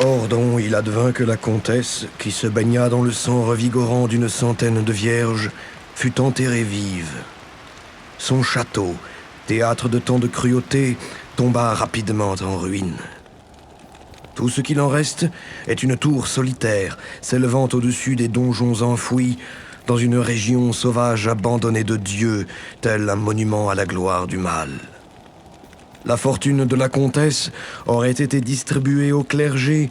Ordon, il advint que la comtesse, qui se baigna dans le sang revigorant d'une centaine de vierges, fut enterrée vive. Son château, théâtre de tant de cruauté, tomba rapidement en ruine. Tout ce qu'il en reste est une tour solitaire, s'élevant au-dessus des donjons enfouis, dans une région sauvage abandonnée de Dieu, tel un monument à la gloire du mal. La fortune de la comtesse aurait été distribuée au clergé,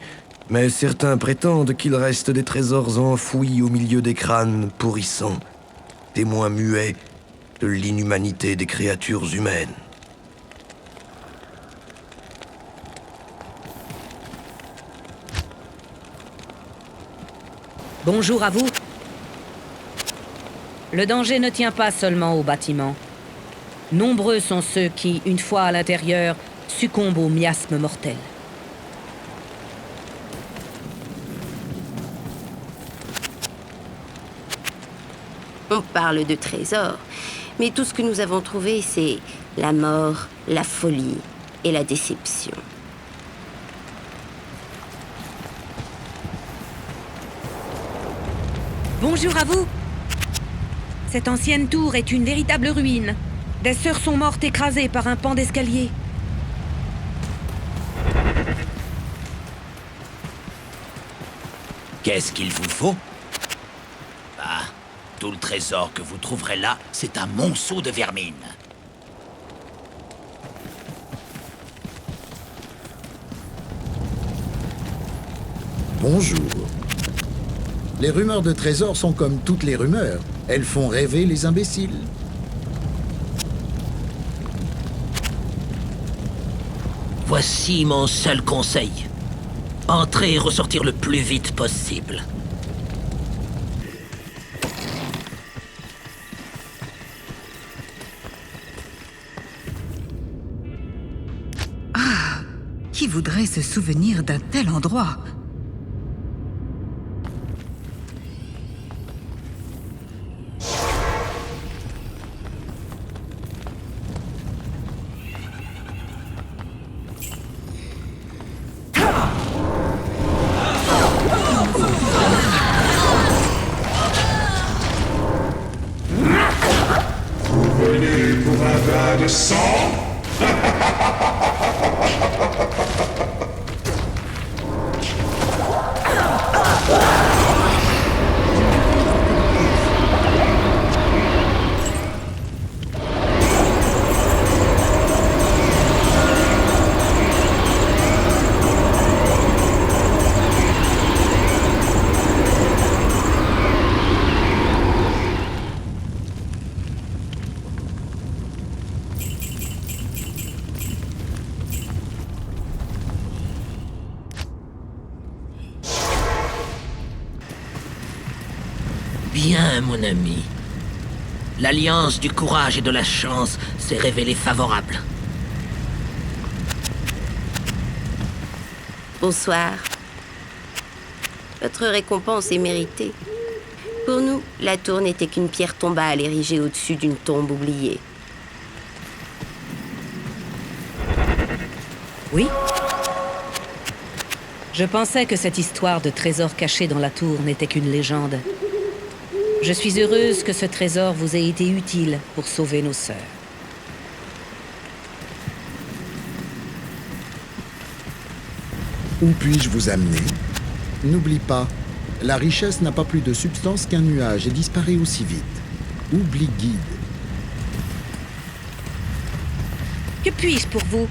mais certains prétendent qu'il reste des trésors enfouis au milieu des crânes pourrissants, témoins muets de l'inhumanité des créatures humaines. Bonjour à vous. Le danger ne tient pas seulement au bâtiment. Nombreux sont ceux qui, une fois à l'intérieur, succombent au miasme mortel. On parle de trésors, mais tout ce que nous avons trouvé, c'est la mort, la folie et la déception. Bonjour à vous. Cette ancienne tour est une véritable ruine. Des sœurs sont mortes écrasées par un pan d'escalier. Qu'est-ce qu'il vous faut? Ah, tout le trésor que vous trouverez là, c'est un monceau de vermine. Bonjour. Les rumeurs de trésors sont comme toutes les rumeurs. Elles font rêver les imbéciles. Voici mon seul conseil. Entrer et ressortir le plus vite possible. Qui voudrait se souvenir d'un tel endroit? Venez pour un bain de sang? Bien, mon ami. L'alliance du courage et de la chance s'est révélée favorable. Bonsoir. Votre récompense est méritée. Pour nous, la tour n'était qu'une pierre tombale érigée au-dessus d'une tombe oubliée. Oui? Je pensais que cette histoire de trésor caché dans la tour n'était qu'une légende. Je suis heureuse que ce trésor vous ait été utile pour sauver nos sœurs. Où puis-je vous amener? N'oublie pas, la richesse n'a pas plus de substance qu'un nuage et disparaît aussi vite. Oublie guide. Que puis-je pour vous?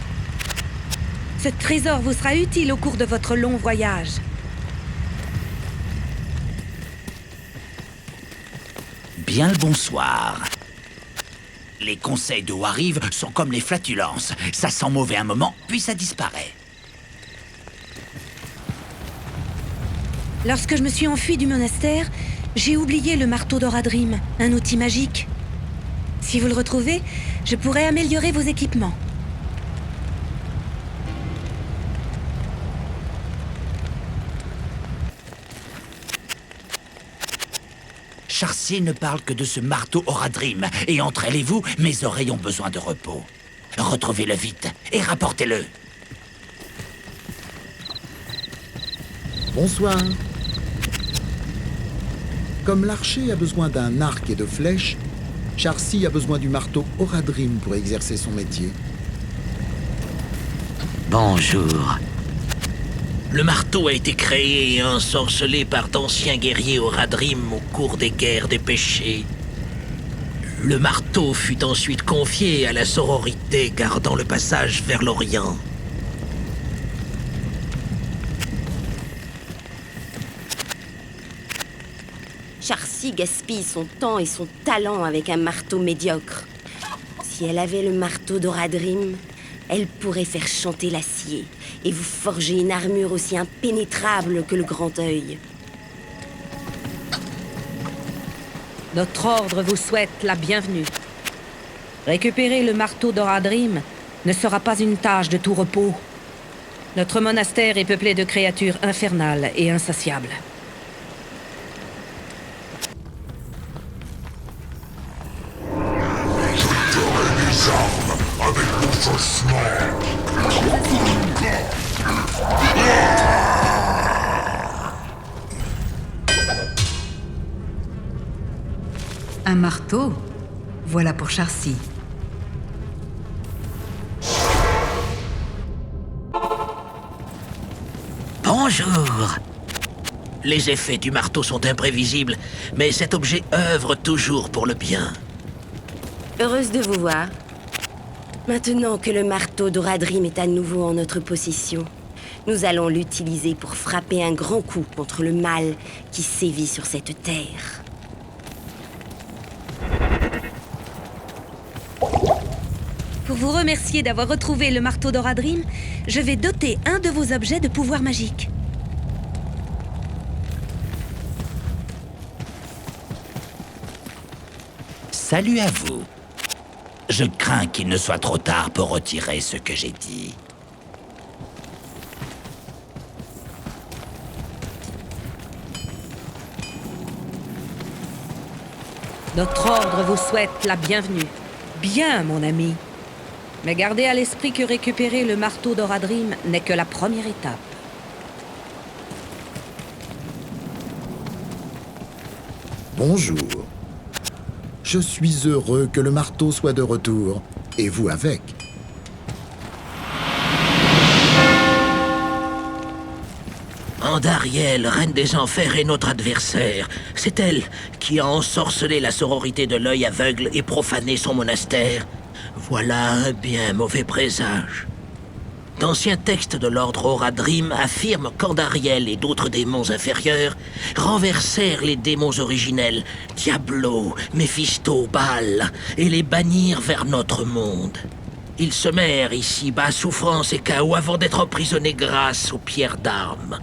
Ce trésor vous sera utile au cours de votre long voyage. Bien le bonsoir. Les conseils de Wariv sont comme les flatulences. Ça sent mauvais un moment, puis ça disparaît. Lorsque je me suis enfuie du monastère, j'ai oublié le marteau d'Oradrim, un outil magique. Si vous le retrouvez, je pourrai améliorer vos équipements. Charcier ne parle que de ce marteau Oradrim, et entre elle et vous, mes oreilles ont besoin de repos. Retrouvez-le vite et rapportez-le. Bonsoir. Comme l'archer a besoin d'un arc et de flèches, Charcy a besoin du marteau Oradrim pour exercer son métier. Bonjour. Le marteau a été créé et ensorcelé par d'anciens guerriers Oradrim au cours des guerres des péchés. Le marteau fut ensuite confié à la sororité gardant le passage vers l'Orient. Charcy gaspille son temps et son talent avec un marteau médiocre. Si elle avait le marteau d'Oradrim, elle pourrait faire chanter l'acier et vous forger une armure aussi impénétrable que le grand œil. Notre ordre vous souhaite la bienvenue. Récupérer le marteau d'Oradrim ne sera pas une tâche de tout repos. Notre monastère est peuplé de créatures infernales et insatiables. Un marteau? Voilà pour Charcy. Bonjour. Les effets du marteau sont imprévisibles, mais cet objet œuvre toujours pour le bien. Heureuse de vous voir. Maintenant que le marteau d'Oradrim est à nouveau en notre possession, nous allons l'utiliser pour frapper un grand coup contre le mal qui sévit sur cette terre. Pour vous remercier d'avoir retrouvé le marteau d'Oradrim, je vais doter un de vos objets de pouvoir magique. Salut à vous. Je crains qu'il ne soit trop tard pour retirer ce que j'ai dit. Notre ordre vous souhaite la bienvenue. Bien, mon ami. Mais gardez à l'esprit que récupérer le marteau d'Oradrim n'est que la première étape. Bonjour. Je suis heureux que le marteau soit de retour, et vous avec. Andariel, reine des enfers, est notre adversaire. C'est elle qui a ensorcelé la sororité de l'œil aveugle et profané son monastère. Voilà un bien mauvais présage. D'anciens textes de l'ordre Oradrim affirment qu'Andariel et d'autres démons inférieurs renversèrent les démons originels, Diablo, Méphisto, Baal, et les bannirent vers notre monde. Ils semèrent ici-bas souffrance et chaos avant d'être emprisonnés grâce aux pierres d'armes.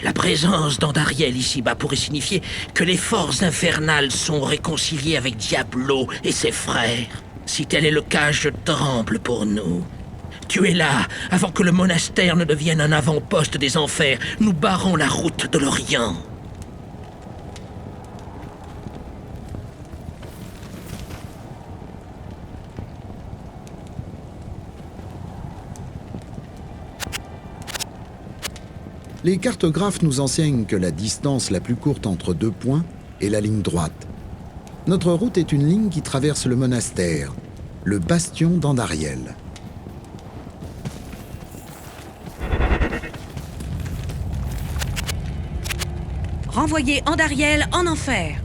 La présence d'Andariel ici-bas pourrait signifier que les forces infernales sont réconciliées avec Diablo et ses frères. Si tel est le cas, je tremble pour nous. Tuez-la avant que le monastère ne devienne un avant-poste des enfers. Nous barrons la route de l'Orient. Les cartographes nous enseignent que la distance la plus courte entre deux points est la ligne droite. Notre route est une ligne qui traverse le monastère, le bastion d'Andariel. Renvoyez Andariel en enfer.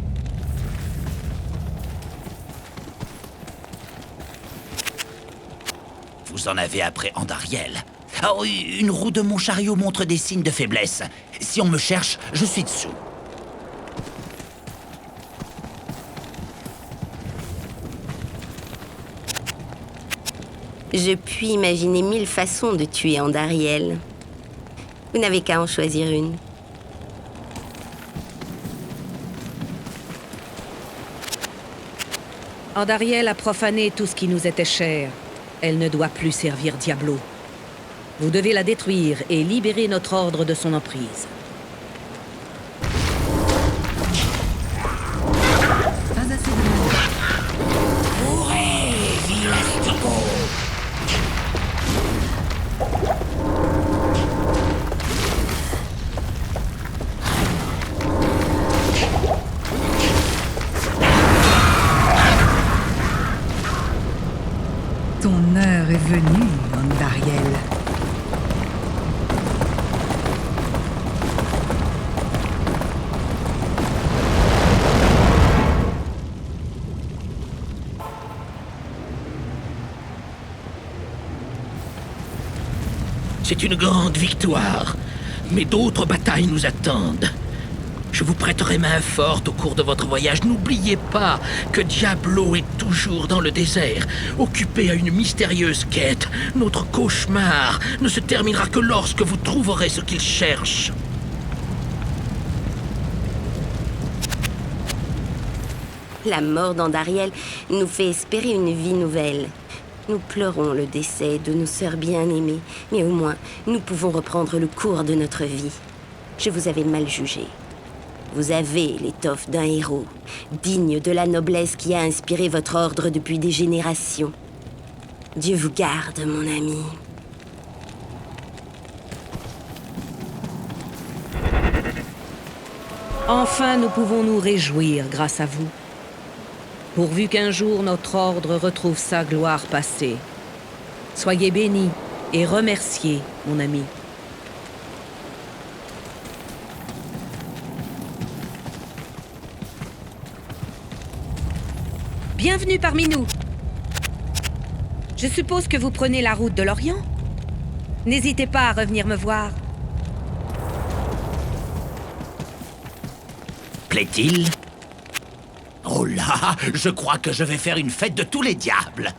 Vous en avez après Andariel. Oh, une roue de mon chariot montre des signes de faiblesse. Si on me cherche, je suis dessous. Je puis imaginer 1000 façons de tuer Andariel. Vous n'avez qu'à en choisir une. Andariel a profané tout ce qui nous était cher. Elle ne doit plus servir Diablo. Vous devez la détruire et libérer notre ordre de son emprise. Pas assez de monde. Ton heure est venue, Andariel. C'est une grande victoire, mais d'autres batailles nous attendent. Je vous prêterai main forte au cours de votre voyage. N'oubliez pas que Diablo est toujours dans le désert, occupé à une mystérieuse quête. Notre cauchemar ne se terminera que lorsque vous trouverez ce qu'il cherche. La mort d'Andariel nous fait espérer une vie nouvelle. Nous pleurons le décès de nos sœurs bien-aimées, mais au moins, nous pouvons reprendre le cours de notre vie. Je vous avais mal jugé. Vous avez l'étoffe d'un héros, digne de la noblesse qui a inspiré votre ordre depuis des générations. Dieu vous garde, mon ami. Enfin, nous pouvons nous réjouir grâce à vous. Pourvu qu'un jour notre ordre retrouve sa gloire passée. Soyez bénis et remerciés, mon ami. Bienvenue parmi nous. Je suppose que vous prenez la route de l'Orient. N'hésitez pas à revenir me voir. Plaît-il? Oh là, je crois que je vais faire une fête de tous les diables.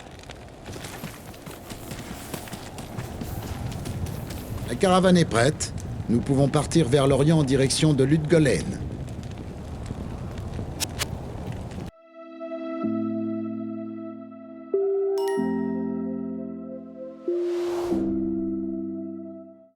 La caravane est prête. Nous pouvons partir vers l'Orient en direction de Ludgollen.